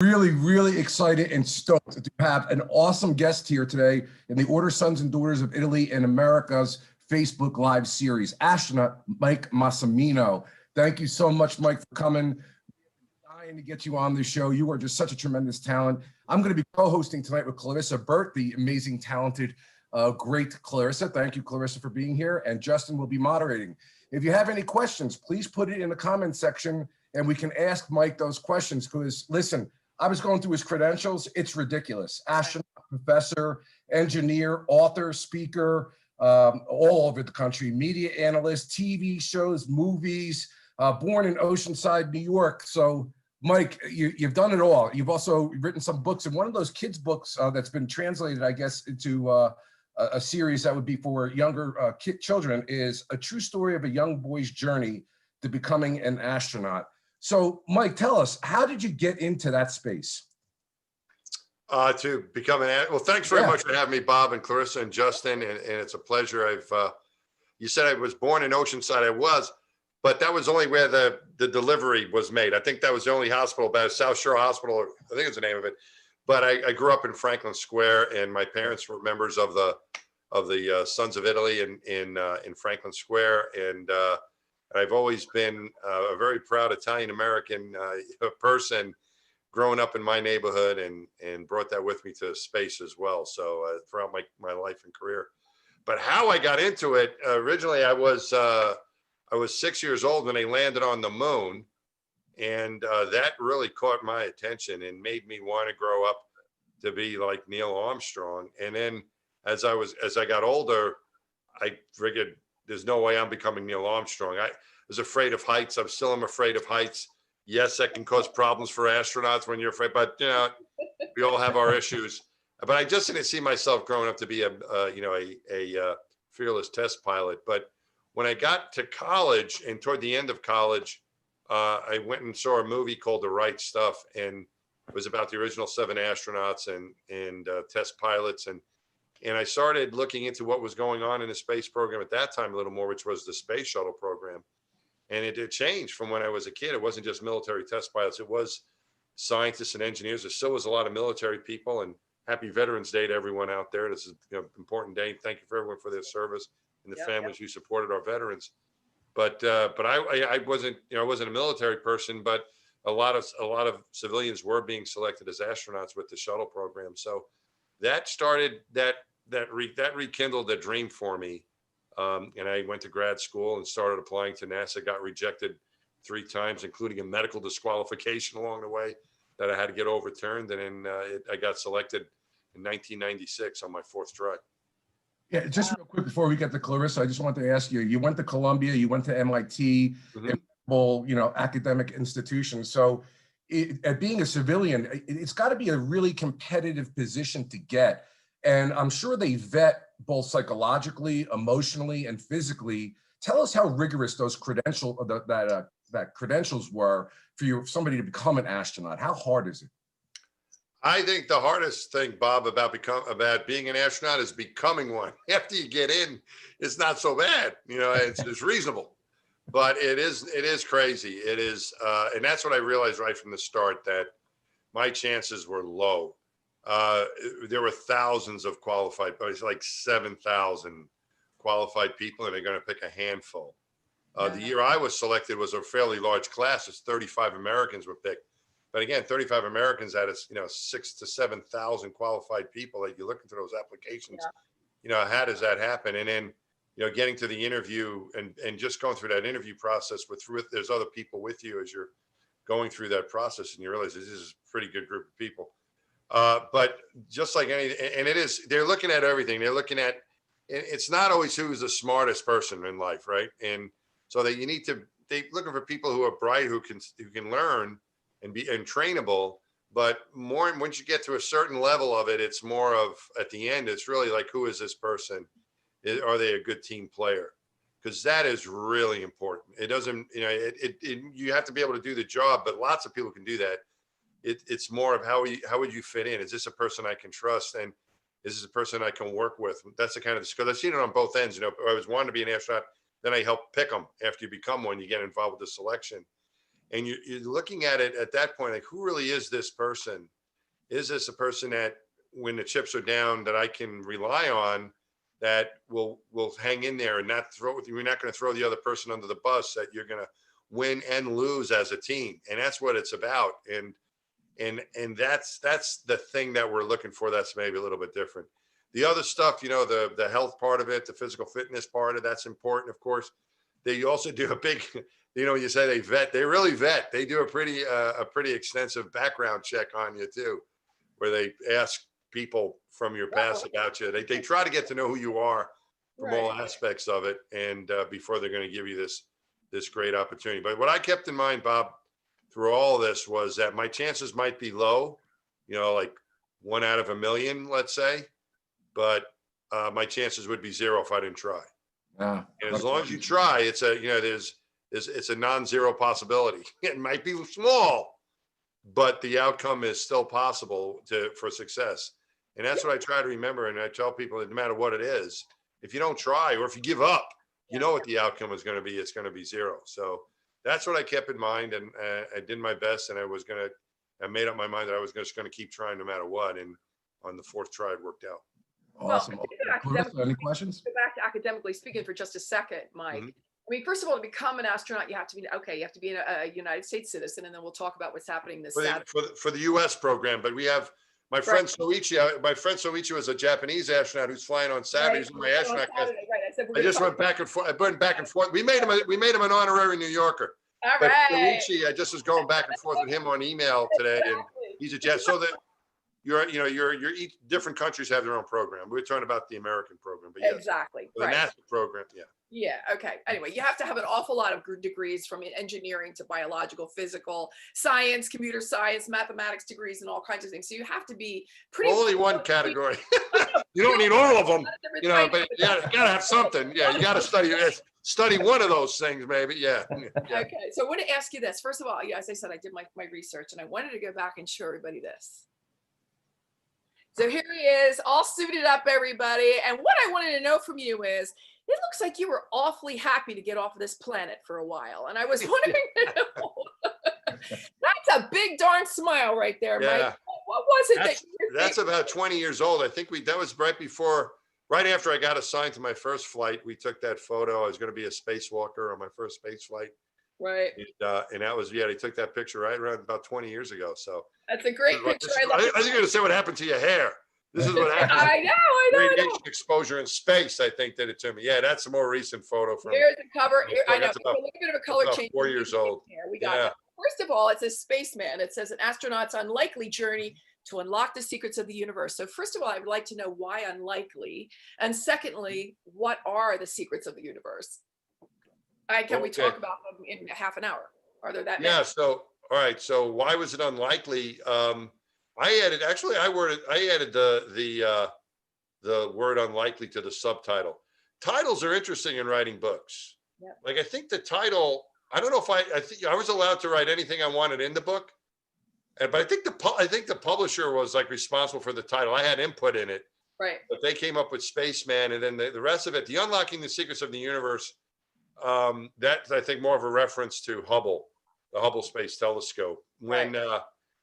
Really excited and stoked to have an awesome guest here today in the Order Sons and Daughters of Italy and America's Facebook Live series, astronaut Mike Massimino. Thank you so much, Mike, for coming. Dying to get you on the show. You are just such a tremendous talent. I'm going to be co-hosting tonight with Clarissa Burt, the amazing, talented, great Clarissa. Thank you, Clarissa, for being here. And Justin will be moderating. If you have any questions, please put it in the comment section and we can ask Mike those questions. Because listen, I was going through his credentials. It's ridiculous. Astronaut, professor, engineer, author, speaker, all over the country, media analyst, TV shows, movies, born in Oceanside, New York. So Mike, you've done it all. You've also written some books, and one of those kids' books that's been translated, I guess, into a series that would be for younger children is A True Story of a Young Boy's Journey to Becoming an Astronaut. So, Mike, tell us, how did you get into that space? To become well, thanks very much for having me, Bob and Clarissa and Justin, and it's a pleasure. You said I was born in Oceanside. I was, but that was only where the delivery was made. I think that was the only hospital, about South Shore Hospital, I think it's the name of it. But I grew up in Franklin Square, and my parents were members of the Sons of Italy in Franklin Square, and I've always been a very proud Italian-American person growing up in my neighborhood and brought that with me to space as well. So throughout my life and career. But how I got into it, originally I was 6 years old when they landed on the moon. And that really caught my attention and made me want to grow up to be like Neil Armstrong. And then as I got older, I figured, there's no way I'm becoming Neil Armstrong. I was afraid of heights. I'm still afraid of heights. Yes, that can cause problems for astronauts when you're afraid, but you know, we all have our issues. But I just didn't see myself growing up to be a fearless test pilot. But when I got to college and toward the end of college, I went and saw a movie called The Right Stuff, and it was about the original 7 astronauts and test pilots. And I started looking into what was going on in the space program at that time a little more, which was the space shuttle program. And it did change from when I was a kid. It wasn't just military test pilots. It was scientists and engineers. There still was a lot of military people. And happy Veterans Day to everyone out there. This is an important day. Thank you for everyone for their service and the families who supported our veterans. But I wasn't, I wasn't a military person, but a lot of civilians were being selected as astronauts with the shuttle program. So that started that rekindled the dream for me. And I went to grad school and started applying to NASA, got rejected 3 times, including a medical disqualification along the way that I had to get overturned. And then I got selected in 1996 on my 4th try. Yeah, just real quick before we get to Clarissa, I just wanted to ask you, you went to Columbia, you went to MIT, academic institutions. So being a civilian, it's got to be a really competitive position to get. And I'm sure they vet both psychologically, emotionally, and physically. Tell us how rigorous those credentials were for somebody to become an astronaut. How hard is it? I think the hardest thing, Bob, about being an astronaut is becoming one. After you get in, it's not so bad. It's reasonable, but it is crazy. It is, and that's what I realized right from the start, that my chances were low. There were thousands of qualified, but it's like 7,000 qualified people, and they're going to pick a handful. The year I was selected was a fairly large class. It's 35 Americans were picked. But again, 35 Americans out of 6,000 to 7,000 qualified people that you look into those applications. How does that happen? And then getting to the interview and just going through that interview process with there's other people with you as you're going through that process, and you realize this is a pretty good group of people. But just like anything, and they're looking at everything. They're looking at, it's not always who's the smartest person in life, right? And so they're looking for people who are bright, who can learn and be trainable. But more, once you get to a certain level of it, it's more of, at the end, it's really like, who is this person? Are they a good team player? Because that is really important. It doesn't, you have to be able to do the job, but lots of people can do that. It's more of how would you fit in? Is this a person I can trust? And is this a person I can work with? That's the kind of, because I've seen it on both ends. I was wanting to be an astronaut, then I help pick them. After you become one, you get involved with the selection. And you're looking at it at that point, like, who really is this person? Is this a person that when the chips are down that I can rely on, that will hang in there and not you're not going to throw the other person under the bus, that you're going to win and lose as a team. And that's what it's about. And that's the thing that we're looking for. That's maybe a little bit different. The other stuff, the health part of it, the physical fitness part of that's important, of course. They also do a big, you say they vet, they really vet. They do a pretty extensive background check on you too, where they ask people from your past about you. They try to get to know who you are from all aspects of it, and before they're going to give you this great opportunity. But what I kept in mind, Bob, through all of this was that my chances might be low, like 1 out of a million, let's say, but my chances would be 0 if I didn't try. Yeah. And as long as you try, it's a non-zero possibility. It might be small, but the outcome is still possible for success. And that's what I try to remember. And I tell people that no matter what it is, if you don't try, or if you give up, you know what the outcome is going to be. It's going to be 0. So that's what I kept in mind. And I did my best, and I made up my mind that I was just going to keep trying no matter what. And on the 4th try, it worked out. Awesome. Well, Clarissa, any questions? Go back to academically speaking for just a second, Mike. Mhm. I mean, first of all, to become an astronaut, you have to be a United States citizen, and then we'll talk about what's happening this Saturday. For the U.S. program, but we have my friend Soichi. My friend Soichi was a Japanese astronaut who's flying on Saturday. He's in my astronaut class. I just went back and forth. I went back and forth. We made him an honorary New Yorker. All But right. Bianchi, I just was going back and forth with him on email today, and he's a jet. So that each different countries have their own program. We're talking about the American program, but yes, Exactly. the NASA program, yeah. Yeah. Okay. Anyway, you have to have an awful lot of degrees, from engineering to biological, physical, science, computer science, mathematics degrees, and all kinds of things. So you have to be pretty. Only one category. You don't need all of them, but you gotta have something. Yeah, you gotta study one of those things, maybe. Yeah. Okay. So I want to ask you this. First of all, as I said, I did my research, and I wanted to go back and show everybody this. So here he is, all suited up, everybody. And what I wanted to know from you is, it looks like you were awfully happy to get off of this planet for a while. And I was wondering, that's a big darn smile right there, Yeah. Mike. What was it That's about 20 years old. I think that was right after I got assigned to my first flight. We took that photo. I was going to be a spacewalker on my first space flight. Right. And that was, they took that picture right around about 20 years ago. So that's a great picture. I think you're going to say what happened to your hair. This is what happened. I know. Radiation exposure in space, I think, did it to me. Yeah, that's a more recent photo from. Here's the cover. I know. That's about, a little bit of a color change. 4 years old. Here. We got it. First of all, it says spaceman. It says an astronaut's unlikely journey to unlock the secrets of the universe. So first of all, I would like to know why unlikely. And secondly, what are the secrets of the universe? Can we talk about them in half an hour? Are there that many? Yeah. So, all right. So why was it unlikely? I added the word unlikely to the subtitle. Titles are interesting in writing books. Yep. Like, I think the title, I don't know if I think I was allowed to write anything I wanted in the book. But I think the publisher was like responsible for the title. I had input in it. Right. But they came up with Spaceman, and then the rest of it, the Unlocking the Secrets of the Universe, that's, I think, more of a reference to Hubble, the Hubble Space Telescope.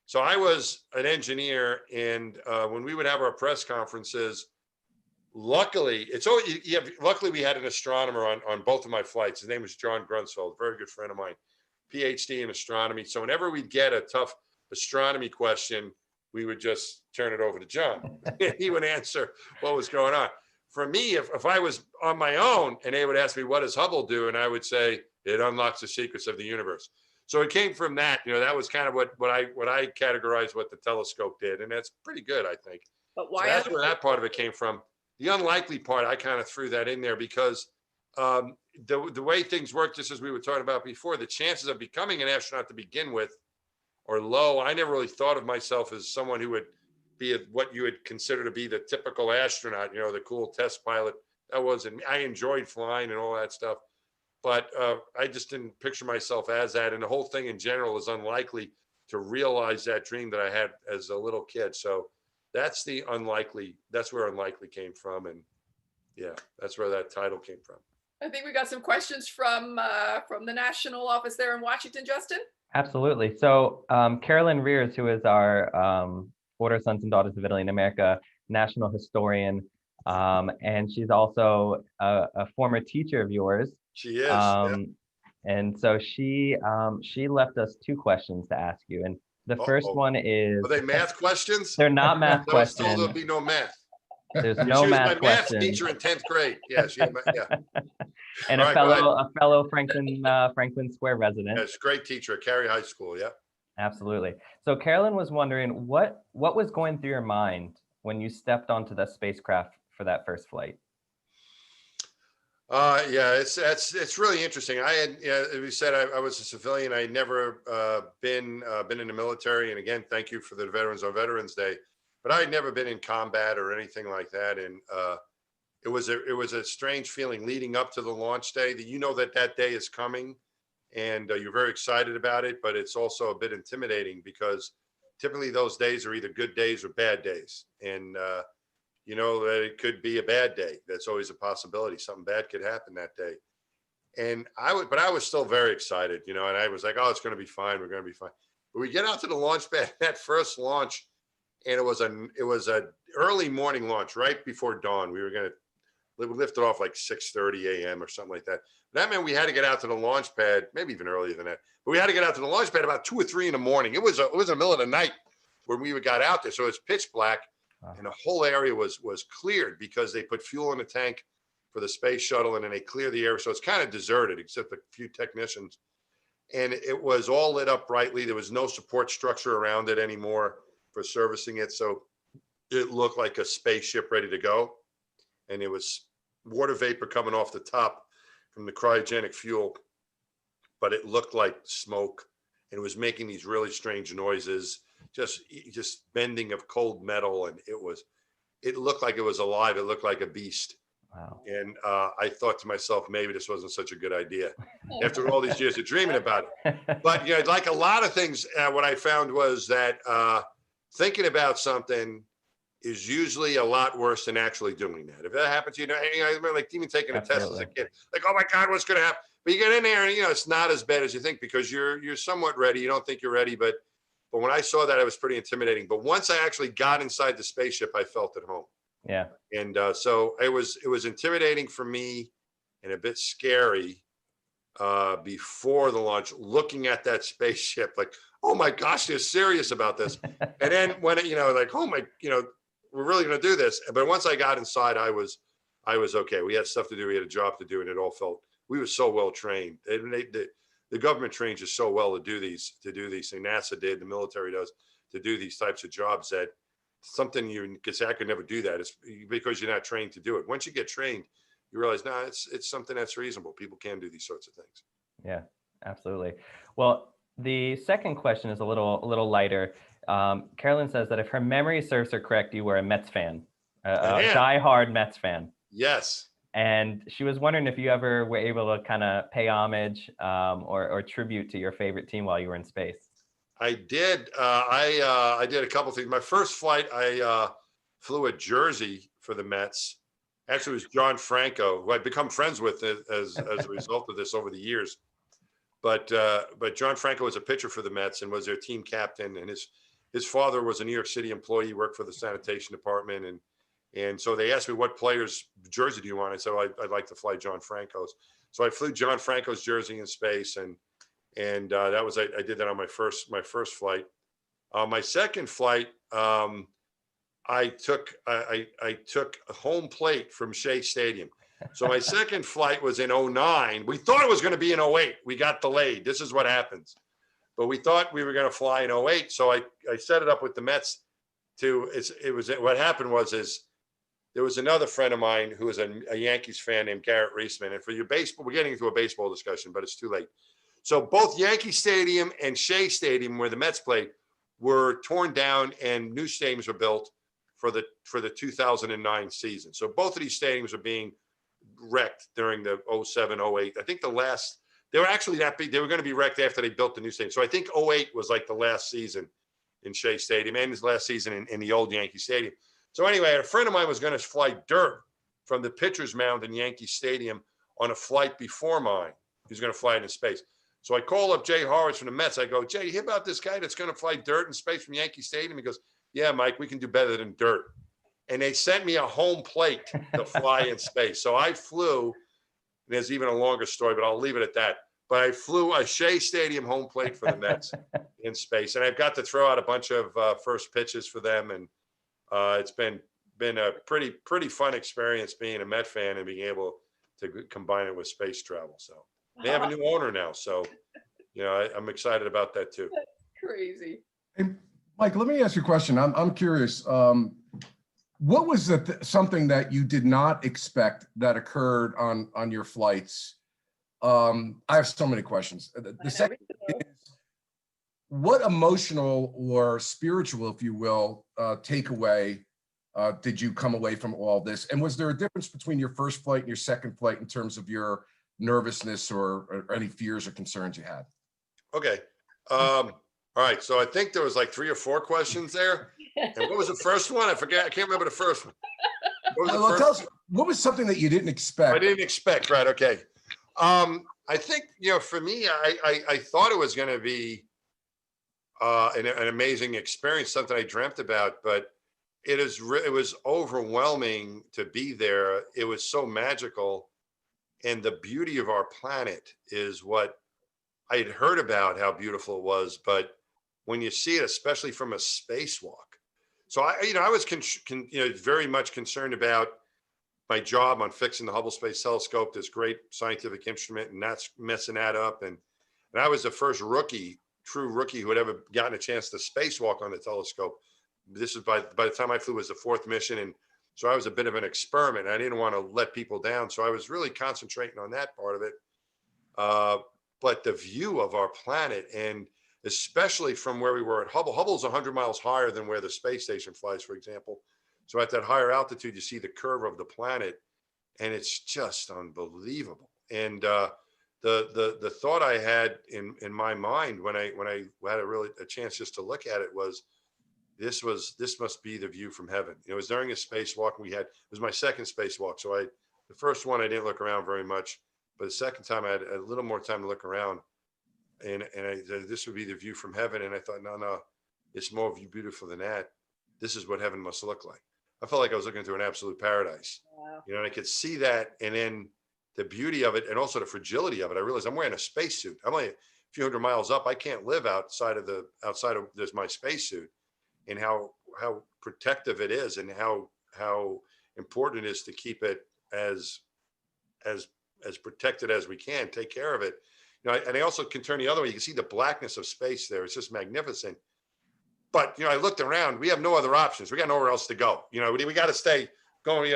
So I was an engineer, and when we would have our press conferences, luckily we had an astronomer on both of my flights. His name was John Grunsfeld, a very good friend of mine, PhD in astronomy. So whenever we'd get a tough astronomy question, we would just turn it over to John. He would answer what was going on. For me, if I was on my own and they would ask me, what does Hubble do? And I would say, it unlocks the secrets of the universe. So it came from that, that was kind of what I categorized what the telescope did. And that's pretty good, I think. But why? So that's where that part of it came from. The unlikely part, I kind of threw that in there because the way things work, just as we were talking about before, the chances of becoming an astronaut to begin with are low. I never really thought of myself as someone who would be what you would consider to be the typical astronaut, the cool test pilot. That wasn't me. I enjoyed flying and all that stuff. But I just didn't picture myself as that. And the whole thing in general is unlikely to realize that dream that I had as a little kid. So that's where unlikely came from. And yeah, that's where that title came from. I think we got some questions from the national office there in Washington, Justin. Absolutely. So Carolyn Rears, who is our Order of Sons and Daughters of Italy in America national historian, and she's also a former teacher of yours. She is. Yeah. And so she left us two questions to ask you. And the first one is, Are they math questions? they're not math I was told questions. there'll be no math. There's She no was math my math questions. teacher in 10th grade. Yeah, yeah. And All a right, go ahead. fellow Franklin Square resident. Yes, great teacher at Cary High School. Yeah. Absolutely. So Carolyn was wondering what was going through your mind when you stepped onto the spacecraft for that first flight? Yeah, it's really interesting. I had, as we said, I was a civilian. I had never been in the military. And again, thank you for the Veterans on Veterans Day. But I had never been in combat or anything like that. And it was a strange feeling leading up to the launch day that you know that day is coming, and you're very excited about it. But it's also a bit intimidating, because typically those days are either good days or bad days, and you know that it could be a bad day. That's always a possibility. Something bad could happen that day. And I was still very excited, and I was like, oh, it's going to be fine. We're going to be fine. But we get out to the launch pad, that first launch, and it was a early morning launch right before dawn. We lifted off like 6:30 a.m. or something like that. That meant we had to get out to the launch pad, maybe even earlier than that. But we had to get out to the launch pad about 2 or 3 in the morning. It was in the middle of the night when we got out there. So it's pitch black. And the whole area was cleared because they put fuel in the tank for the space shuttle, and then they clear the area. So it's kind of deserted except a few technicians. And it was all lit up brightly. There was no support structure around it anymore for servicing it. So it looked like a spaceship ready to go. And it was water vapor coming off the top from the cryogenic fuel, but it looked like smoke, and it was making these really strange noises, just bending of cold metal. And it looked like it was alive. It looked like a beast. Wow. And I thought to myself, maybe this wasn't such a good idea after all these years of dreaming about it. But like a lot of things, what I found was that thinking about something is usually a lot worse than actually doing that. If that happens, I remember like even taking a test as a kid, like, oh my God, what's going to happen? But you get in there and, it's not as bad as you think, because you're somewhat ready. You don't think you're ready, but when I saw that, it was pretty intimidating. But once I actually got inside the spaceship, I felt at home. Yeah. And so it was intimidating for me and a bit scary before the launch, looking at that spaceship, like, oh my gosh, they're serious about this. And then when like, oh my, we're really going to do this. But once I got inside, I was okay. We had stuff to do. We had a job to do, and it all felt, we were so well trained. The government trains you so well to do these things. NASA did, the military does, to do these types of jobs, that something you could say, I could never do that. It's because you're not trained to do it. Once you get trained, you realize, no, it's something that's reasonable. People can do these sorts of things. Yeah, absolutely. Well, the second question is a little lighter. Carolyn says that if her memory serves her correct, you were a Mets fan, a diehard Mets fan. Yes. And she was wondering if you ever were able to kind of pay homage or tribute to your favorite team while you were in space. I did. I did a couple of things. My first flight, I flew a jersey for the Mets. Actually, it was John Franco, who I've become friends with as a result of this over the years. But John Franco was a pitcher for the Mets and was their team captain. And his father was a New York City employee, worked for the sanitation department. And so they asked me, what player's jersey do you want? I said, well, I'd like to fly John Franco's. So I flew John Franco's jersey in space, and that was, I did that on my first flight. My second flight, I took a home plate from Shea Stadium. So my second flight was in 2009. We thought it was going to be in 2008. We got delayed. This is what happens. But we thought we were going to fly in 2008. So I set it up with the Mets what happened was there was another friend of mine who was a Yankees fan named Garrett Reisman. And for your baseball, we're getting into a baseball discussion, but it's too late. So both Yankee Stadium and Shea Stadium, where the Mets played, were torn down, and new stadiums were built for the 2009 season. So both of these stadiums are being wrecked during the 07, 08. I think they were actually that big. They were going to be wrecked after they built the new stadium. So I think 08 was like the last season in Shea Stadium, and his last season in the old Yankee Stadium. So anyway, a friend of mine was going to fly dirt from the pitcher's mound in Yankee Stadium on a flight before mine. He was going to fly it in space. So I call up Jay Horwitz from the Mets. I go, Jay, you hear about this guy that's going to fly dirt in space from Yankee Stadium? He goes, yeah, Mike, we can do better than dirt. And they sent me a home plate to fly in space. So I flew, and there's even a longer story, but I'll leave it at that. But I flew a Shea Stadium home plate for the Mets in space. And I've got to throw out a bunch of first pitches for them. And it's been a pretty fun experience being a Met fan and being able to combine it with space travel. So they have a new owner now. So, I'm excited about that too. Crazy. Hey, Mike, let me ask you a question. I'm curious. What was something that you did not expect that occurred on your flights? I have so many questions. The second is, what emotional or spiritual, if you will, takeaway did you come away from all this? And was there a difference between your first flight and your second flight in terms of your nervousness or any fears or concerns you had? Okay. All right. So I think there was like 3 or 4 questions there. And what was the first one? I forget. I can't remember the first one. What was the first? Tell us, what was something that you didn't expect? I didn't expect, right? Okay. I think, for me, I thought it was going to be an amazing experience, something I dreamt about, but it was overwhelming to be there. It was so magical. And the beauty of our planet is what I had heard about, how beautiful it was, but when you see it, especially from a spacewalk. So I was very much concerned about my job on fixing the Hubble Space Telescope, this great scientific instrument, and not messing that up. And I was the first true rookie who had ever gotten a chance to spacewalk on the telescope. This is by the time I flew was the 4th mission. And so I was a bit of an experiment. I didn't want to let people down. So I was really concentrating on that part of it. But the view of our planet, and especially from where we were at Hubble's 100 miles higher than where the space station flies, for example. So at that higher altitude, you see the curve of the planet, and it's just unbelievable. And the thought I had in my mind when I had a chance just to look at it was, this must be the view from heaven. It was during a spacewalk it was my second spacewalk. So the first one I didn't look around very much, but the second time I had a little more time to look around, and this would be the view from heaven. And I thought, no, it's more beautiful than that. This is what heaven must look like. I felt like I was looking into an absolute paradise. Wow. And I could see that, and then the beauty of it, and also the fragility of it. I realized I'm wearing a spacesuit. I'm only a few hundred miles up. I can't live outside of there's my spacesuit, and how protective it is, and how important it is to keep it as protected as we can. Take care of it. And I also can turn the other way. You can see the blackness of space there. It's just magnificent. But, I looked around. We have no other options. We got nowhere else to go. We got to stay going.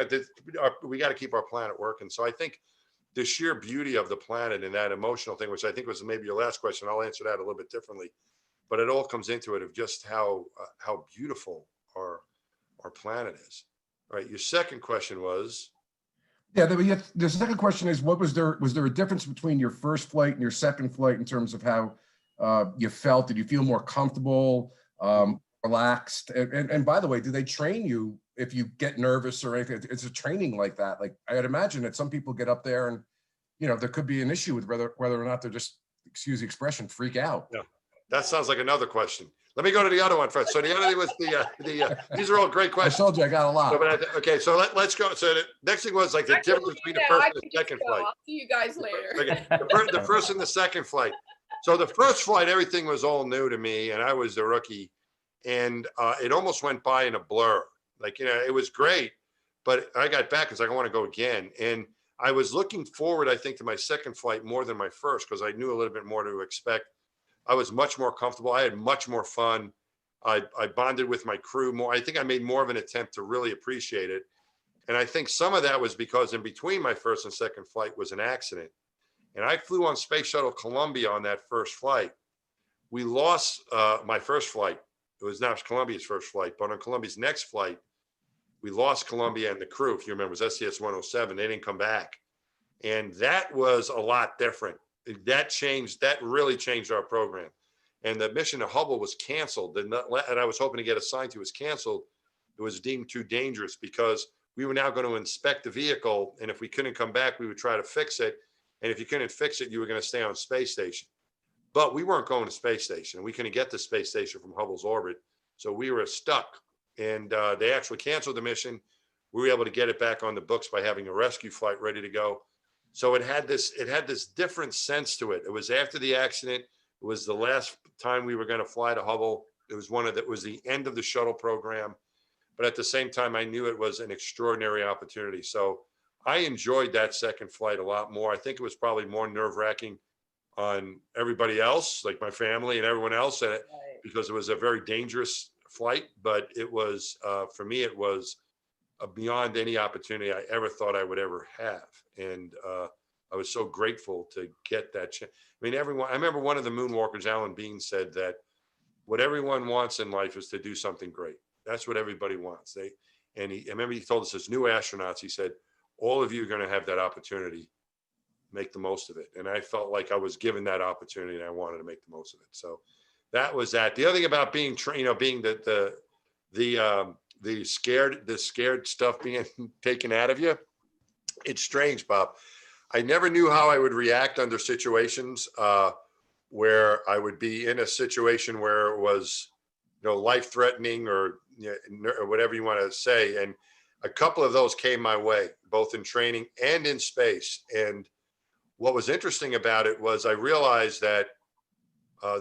We got to keep our planet working. So I think the sheer beauty of the planet and that emotional thing, which I think was maybe your last question, I'll answer that a little bit differently. But it all comes into it of just how beautiful our planet is. All right. Your second question was? Yeah, the second question is, was there a difference between your first flight and your second flight in terms of how you felt? Did you feel more comfortable, relaxed? And by the way, do they train you if you get nervous or anything? It's a training like that. Like, I'd imagine that some people get up there and, there could be an issue with whether or not they're just, excuse the expression, freak out. Yeah, that sounds like another question. Let me go to the other one first. So the other thing was these are all great questions. I told you I got a lot. Okay, so let's go. So the next thing was like the difference between the first and the second flight. I'll see you guys later. Okay, the first and the second flight. So the first flight, everything was all new to me, and I was the rookie, and it almost went by in a blur. Like, it was great, but I got back because I want to go again. And I was looking forward, I think, to my second flight more than my first, because I knew a little bit more to expect. I was much more comfortable. I had much more fun. I bonded with my crew more. I think I made more of an attempt to really appreciate it. And I think some of that was because in between my first and second flight was an accident. And I flew on Space Shuttle Columbia on that first flight. We lost my first flight. It was now Columbia's first flight, but on Columbia's next flight, we lost Columbia and the crew. If you remember, it was STS-107. They didn't come back. And that was a lot different. That really changed our program. And the mission to Hubble was canceled. And I was hoping to get assigned to was canceled. It was deemed too dangerous because we were now going to inspect the vehicle. And if we couldn't come back, we would try to fix it. And if you couldn't fix it, you were going to stay on space station. but we weren't going to space station. We couldn't get to space station from Hubble's orbit. So we were stuck, and they actually canceled the mission. We were able to get it back on the books by having a rescue flight ready to go. So it had this different sense to it. It was after the accident. It was the last time we were going to fly to Hubble. It was it was the end of the shuttle program. But at the same time, I knew it was an extraordinary opportunity. So I enjoyed that second flight a lot more. I think it was probably more nerve-wracking on everybody else, like my family and everyone else, because it was a very dangerous flight. But it was, for me, it was beyond any opportunity I ever thought I would ever have. And I was so grateful to get that chance. I mean, I remember one of the moonwalkers, Alan Bean, said that what everyone wants in life is to do something great. That's what everybody wants. I remember he told us as new astronauts, he said, all of you are going to have that opportunity, make the most of it. And I felt like I was given that opportunity and I wanted to make the most of it. So that was that. The other thing about being trained, being the scared stuff being taken out of you, it's strange, Bob. I never knew how I would react under situations where I would be in a situation where it was, life-threatening or whatever you want to say. And a couple of those came my way, both in training and in space. And what was interesting about it was I realized that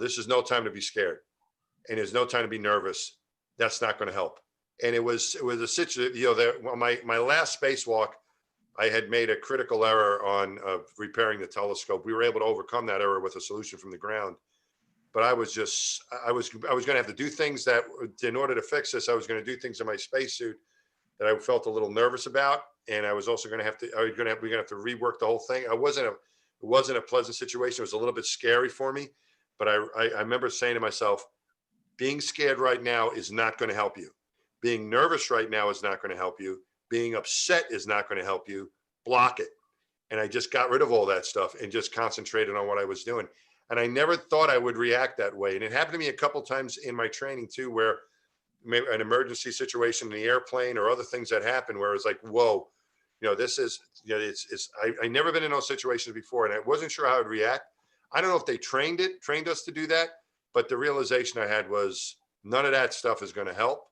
this is no time to be scared, and there's no time to be nervous. That's not going to help. And it was a situation, my last spacewalk, I had made a critical error on repairing the telescope. We were able to overcome that error with a solution from the ground. But I was going to have to do things that, in order to fix this, I was going to do things in my spacesuit that I felt a little nervous about. And I was also going to have to, we're going to have to rework the whole thing. It wasn't a pleasant situation. It was a little bit scary for me. But I remember saying to myself, being scared right now is not going to help you. Being nervous right now is not going to help you. Being upset is not going to help you. Block it. And I just got rid of all that stuff and just concentrated on what I was doing. And I never thought I would react that way. And it happened to me a couple of times in my training too, where maybe an emergency situation in the airplane or other things that happen where it's like, whoa, this is, I never been in those situations before. And I wasn't sure how I would react. I don't know if they trained us to do that. But the realization I had was none of that stuff is going to help.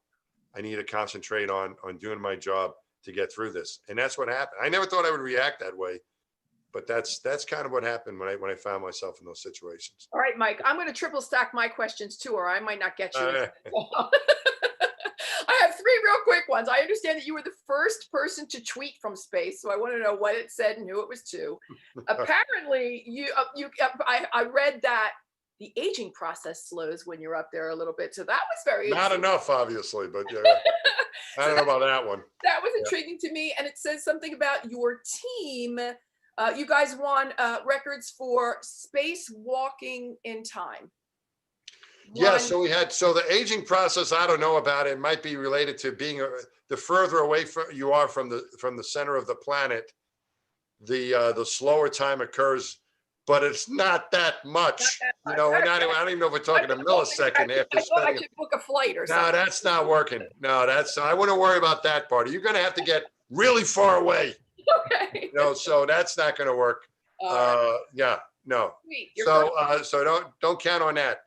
I need to concentrate on doing my job to get through this. And that's what happened. I never thought I would react that way, but that's kind of what happened when I found myself in those situations. All right, Mike, I'm going to triple stack my questions too, or I might not get you. I have three real quick ones. I understand that you were the first person to tweet from space, so I want to know what it said and who it was to. Apparently, I read that the aging process slows when you're up there a little bit. So that was very not enough, obviously, but yeah, I don't know about that one. That was intriguing to me. And it says something about your team. You guys won records for spacewalking in time. Yeah, so the aging process, I don't know about it. It might be related to being the further away you are from the center of the planet, the slower time occurs. But it's not that much, I don't even know if we're talking a millisecond after spending. I should book a flight or something. No, that's not working. No, I wouldn't worry about that part. You're going to have to get really far away. Okay. So that's not going to work. Yeah, no. So don't count on that.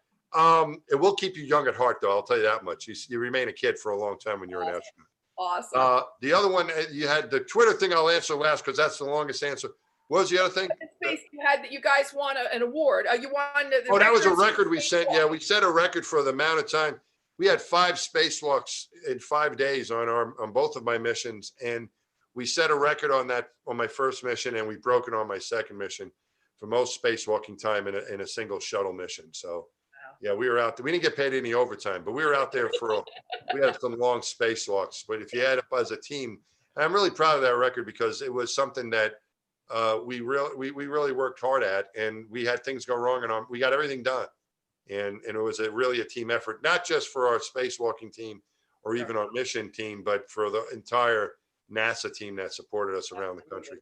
It will keep you young at heart, though. I'll tell you that much. You remain a kid for a long time when you're an astronaut. Awesome. The other one, you had the Twitter thing. I'll answer last because that's the longest answer. What was the other thing? You guys won an award. You won. That was a record we set. Yeah, we set a record for the amount of time. We had 5 spacewalks in 5 days on both of my missions, and we set a record on my first mission, and we broke it on my second mission for most spacewalking time in a single shuttle mission. So, yeah, we were out there. We didn't get paid any overtime, but we were out there we had some long spacewalks. But if you add up as a team, and I'm really proud of that record because it was something that we really worked hard at, and we had things go wrong, and we got everything done. And it was really a team effort, not just for our spacewalking team or even our mission team, but for the entire NASA team that supported us around the country.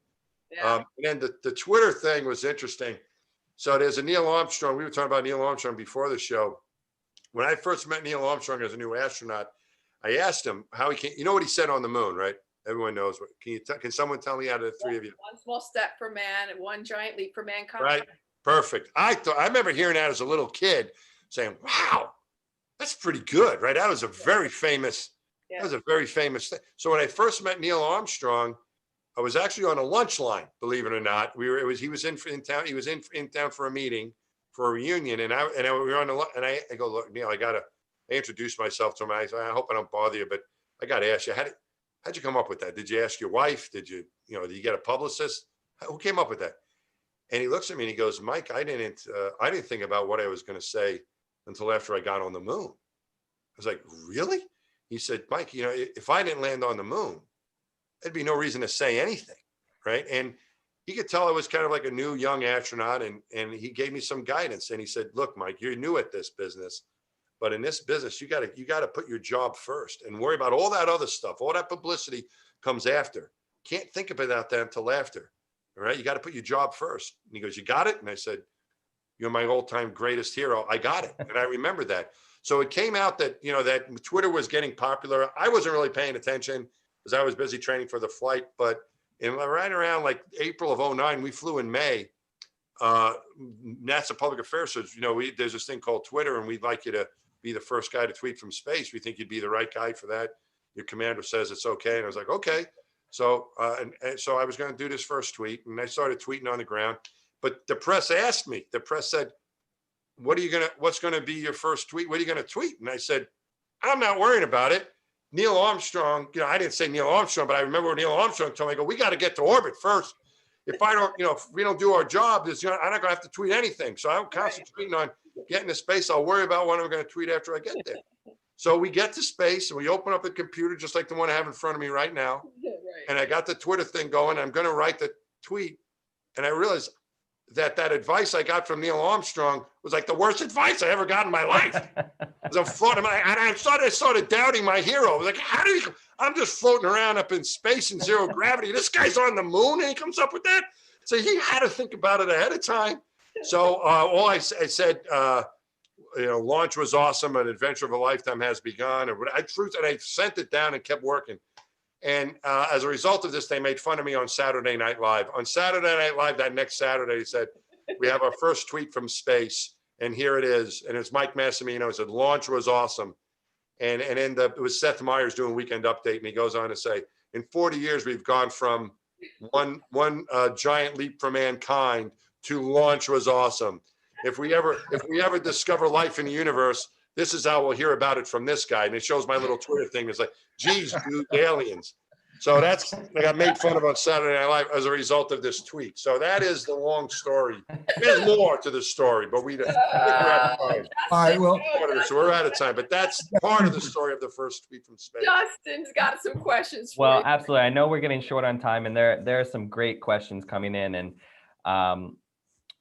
Yeah. And then the Twitter thing was interesting. So there's a Neil Armstrong. We were talking about Neil Armstrong before the show. When I first met Neil Armstrong as a new astronaut, I asked him how he came. You know what he said on the moon, right? Everyone knows what. Can someone tell me out of the three of you? One small step for man and one giant leap for mankind. Right. Perfect. I remember hearing that as a little kid saying, wow, that's pretty good, right? That was a very famous, Yeah. that was a very famous thing. So when I first met Neil Armstrong, I was actually on a lunch line, believe it or not. He was in town. He was in town for a meeting, for a reunion. And we were on the, and I go, look, Neil, I introduced myself to him. I said, I hope I don't bother you, but I got to ask you, how'd you come up with that? Did you ask your wife? Did you get a publicist? Who came up with that? And he looks at me and he goes, Mike, I didn't think about what I was going to say until after I got on the moon. I was like, really? He said, Mike, if I didn't land on the moon, there'd be no reason to say anything, right? And he could tell I was kind of like a new young astronaut, and he gave me some guidance. And he said, look, Mike, you're new at this business, but in this business, you got to put your job first and worry about all that other stuff. All that publicity comes after. Can't think about that until after. All right, you got to put your job first. And he goes, you got it? And I said, you're my all-time greatest hero. I got it. And I remember that. So it came out that, that Twitter was getting popular. I wasn't really paying attention because I was busy training for the flight. But right around like April of 2009, we flew in May. NASA Public Affairs says, there's this thing called Twitter, and we'd like you to be the first guy to tweet from space. We think you'd be the right guy for that. Your commander says it's okay. And I was like, okay. So, and so I was going to do this first tweet, and I started tweeting on the ground. But the press asked me. The press said, what's going to be your first tweet? What are you going to tweet? And I said, I'm not worrying about it. Neil Armstrong, I didn't say Neil Armstrong, but I remember Neil Armstrong told me, I go, we got to get to orbit first. If I don't, if we don't do our job, I'm not going to have to tweet anything. So I'm concentrating on getting to space. I'll worry about what I'm going to tweet after I get there. So we get to space and we open up the computer, just like the one I have in front of me right now. Right. And I got the Twitter thing going. I'm going to write the tweet. And I realized that advice I got from Neil Armstrong was like the worst advice I ever got in my life. I started doubting my hero. I was like, I'm just floating around up in space in zero gravity. This guy's on the moon and he comes up with that. So he had to think about it ahead of time. So I said, launch was awesome. An adventure of a lifetime has begun. And I sent it down and kept working. And as a result of this, they made fun of me on Saturday Night Live. On Saturday Night Live, that next Saturday, he said, we have our first tweet from space. And here it is. And it's Mike Massimino. He said, launch was awesome. And it was Seth Meyers doing Weekend Update. And he goes on to say, in 40 years, we've gone from one giant leap for mankind to launch was awesome. If we ever discover life in the universe, this is how we'll hear about it from this guy. And it shows my little Twitter thing. It's like, geez, dude, aliens. So I got made fun of on Saturday Night Live as a result of this tweet. So that is the long story. There's more to the story, but I think we're out of time. All right, well, So we're out of time, but that's part of the story of the first tweet from space. Justin's got some questions for Well, you. absolutely. I know we're getting short on time, and there are some great questions coming in, and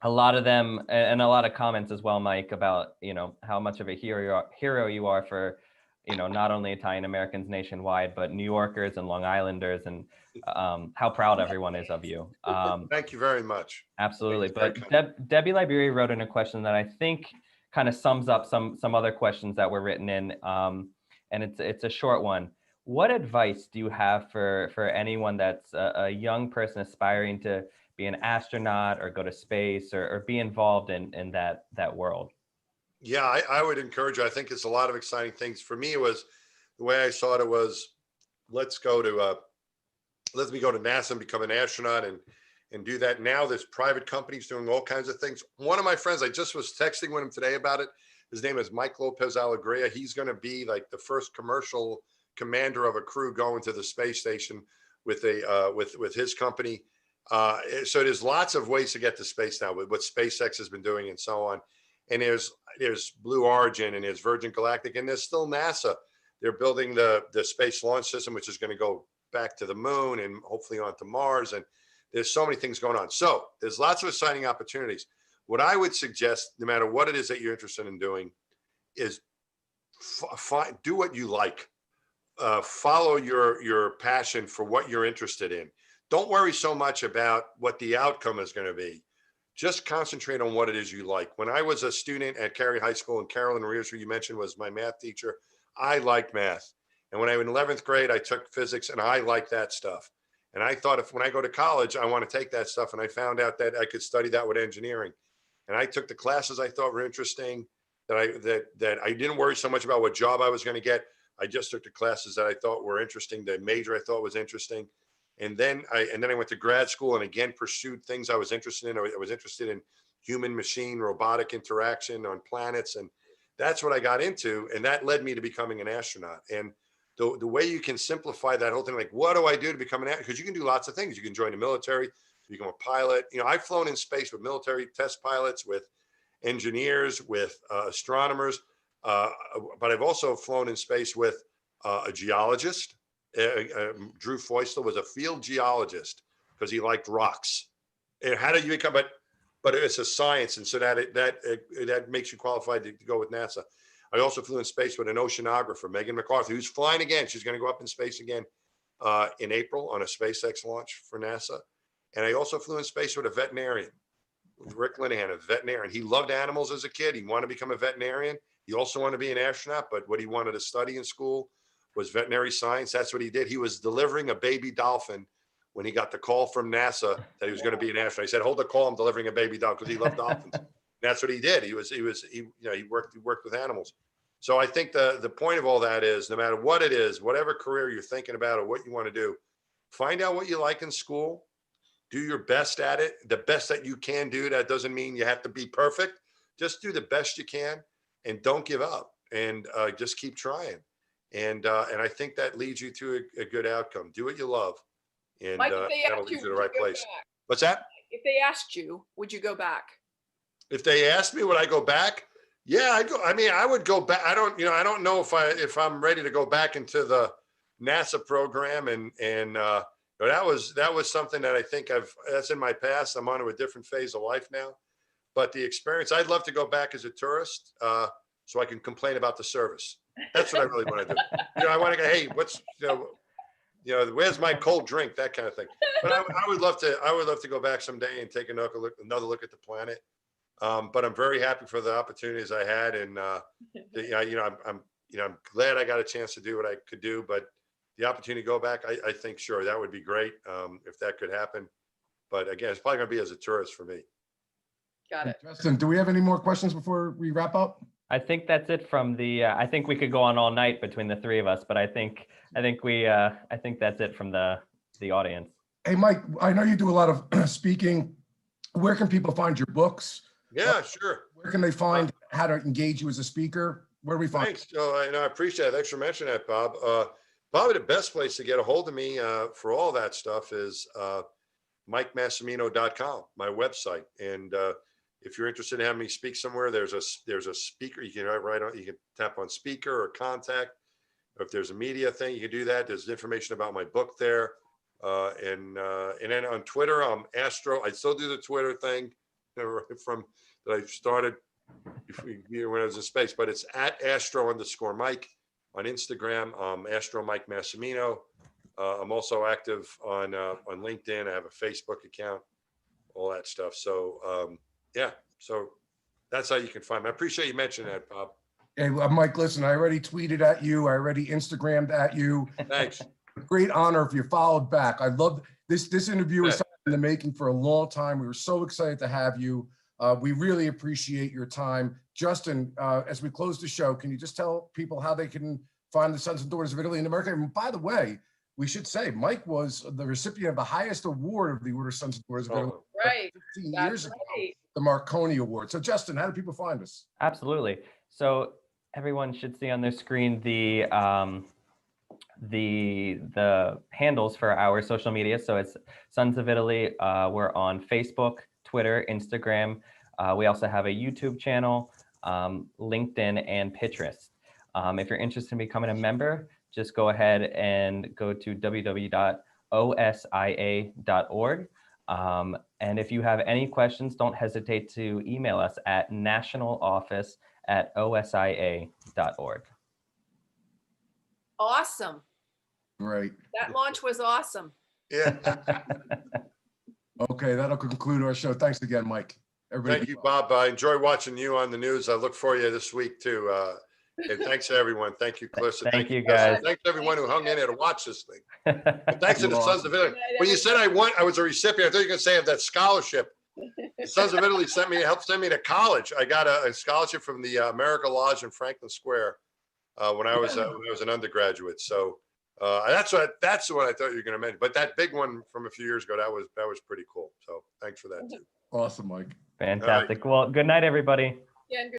a lot of them, and a lot of comments as well, Mike, about how much of a hero you are for not only Italian Americans nationwide, but New Yorkers and Long Islanders, and how proud everyone is of you. Thank you very much. Absolutely. But Debbie Liberia wrote in a question that I think kind of sums up some other questions that were written in, and it's a short one. What advice do you have for anyone that's a young person aspiring to be an astronaut or go to space or be involved in that world? Yeah, I would encourage you. I think it's a lot of exciting things. For me, it was the way I saw it was, let me go to NASA and become an astronaut and do that. Now there's private companies doing all kinds of things. One of my friends, I just was texting with him today about it. His name is Mike Lopez Alegria. He's going to be like the first commercial commander of a crew going to the space station with his company. So there's lots of ways to get to space now with what SpaceX has been doing and so on. And there's Blue Origin and there's Virgin Galactic, and there's still NASA. They're building the Space Launch System, which is going to go back to the moon and hopefully onto Mars. And there's so many things going on. So there's lots of exciting opportunities. What I would suggest, no matter what it is that you're interested in doing, is do what you like. Follow your passion for what you're interested in. Don't worry so much about what the outcome is going to be. Just concentrate on what it is you like. When I was a student at Cary High School, and Carolyn Rears, who you mentioned, was my math teacher, I liked math. And when I was in 11th grade, I took physics, and I liked that stuff. And I thought when I go to college, I want to take that stuff. And I found out that I could study that with engineering. and I took the classes I thought were interesting, that I didn't worry so much about what job I was going to get. I just took the classes that I thought were interesting, the major I thought was interesting. And then I went to grad school and again pursued things I was interested in. I was interested in human machine robotic interaction on planets. And that's what I got into. And that led me to becoming an astronaut. And the way you can simplify that whole thing, like, what do I do to become an astronaut? Because you can do lots of things. You can join the military, you become a pilot. You know, I've flown in space with military test pilots, with engineers, with astronomers. But I've also flown in space with a geologist. Drew Feustel was a field geologist because he liked rocks. And how do you become? But it's a science, and so that makes you qualified to go with NASA. I also flew in space with an oceanographer, Megan McCarthy, who's flying again. She's going to go up in space again in April on a SpaceX launch for NASA. And I also flew in space with a veterinarian, Rick Linehan, a veterinarian. He loved animals as a kid. He wanted to become a veterinarian. He also wanted to be an astronaut, but what he wanted to study in school was veterinary science. That's what he did. He was delivering a baby dolphin when he got the call from NASA that he was going to be an astronaut. He said, "Hold the call, I'm delivering a baby dolphin," because he loved dolphins. That's what he did. He worked with animals. So I think the point of all that is, no matter what it is, whatever career you're thinking about or what you want to do, find out what you like in school, do your best at it, the best that you can do. That doesn't mean you have to be perfect. Just do the best you can and don't give up, and just keep trying. And I think that leads you to a good outcome. Do what you love, and Mike, if they that'll asked lead you to the would right go place. back? What's that? If they asked you, would you go back? If they asked me, would I go back? Yeah, I'd go. I mean, I would go back. I don't know if I'm ready to go back into the NASA program, and that was something that I think that's in my past. I'm on to a different phase of life now. But the experience, I'd love to go back as a tourist, so I can complain about the service. That's what I really want to do. I want to go, hey, what's, where's my cold drink? That kind of thing. But I would love to go back someday and take another look at the planet. But I'm very happy for the opportunities I had, and I'm glad I got a chance to do what I could do. But the opportunity to go back, I think sure that would be great if that could happen. But again, it's probably going to be as a tourist for me. Got it. Justin, do we have any more questions before we wrap up? I think that's it from the. I think we could go on all night between the three of us, but I think that's it from the audience. Hey, Mike, I know you do a lot of speaking. Where can people find your books? Yeah, sure. Where can they find how to engage you as a speaker? Where do we find? Thanks. So I appreciate it. Thanks for mentioning that, Bob. Probably the best place to get a hold of me for all that stuff is MikeMassimino.com, my website. And if you're interested in having me speak somewhere, there's a speaker. You can you can tap on speaker or contact. Or if there's a media thing, you can do that. There's information about my book there. And then on Twitter, I'm Astro. I still do the Twitter thing from that I started when I was in space, but it's at Astro_Mike on Instagram. Astro Mike Massimino. I'm also active on LinkedIn. I have a Facebook account, all that stuff. So yeah, so that's how you can find me. I appreciate you mentioning that, Bob. Hey, Mike, listen, I already tweeted at you. I already Instagrammed at you. Thanks. Great honor if you followed back. I love this. This interview was in the making for a long time. We were so excited to have you. We really appreciate your time. Justin, as we close the show, can you just tell people how they can find the Sons and Daughters of Italy in America? And by the way, we should say Mike was the recipient of the highest award of the Order of Sons and Daughters of Italy. Right. 15 years ago, the Marconi Award. So Justin, how do people find us? Absolutely. So everyone should see on their screen the handles for our social media. So it's Sons of Italy. We're on Facebook, Twitter, Instagram. We also have a YouTube channel, LinkedIn, and Pinterest. If you're interested in becoming a member, just go ahead and go to www.osia.org. And if you have any questions, don't hesitate to email us at nationaloffice@osia.org. Awesome. Great. That launch was awesome. Yeah. Okay, that'll conclude our show. Thanks again, Mike. Everybody, Thank you, Bob. I enjoy watching you on the news. I look for you this week too. And thanks to everyone. Thank you, Clarissa. Thank you, guys. Thanks to everyone who hung in there to watch this thing. And thanks to the Sons of Italy. When you said I was a recipient, I thought you were going to say of that scholarship The Sons of Italy helped send me to college. I got a scholarship from the America Lodge in Franklin Square when I was an undergraduate. So that's what I thought you were going to mention. But that big one from a few years ago, that was pretty cool. So thanks for that too. Awesome, Mike. Fantastic. Well, good night, everybody. Yeah, and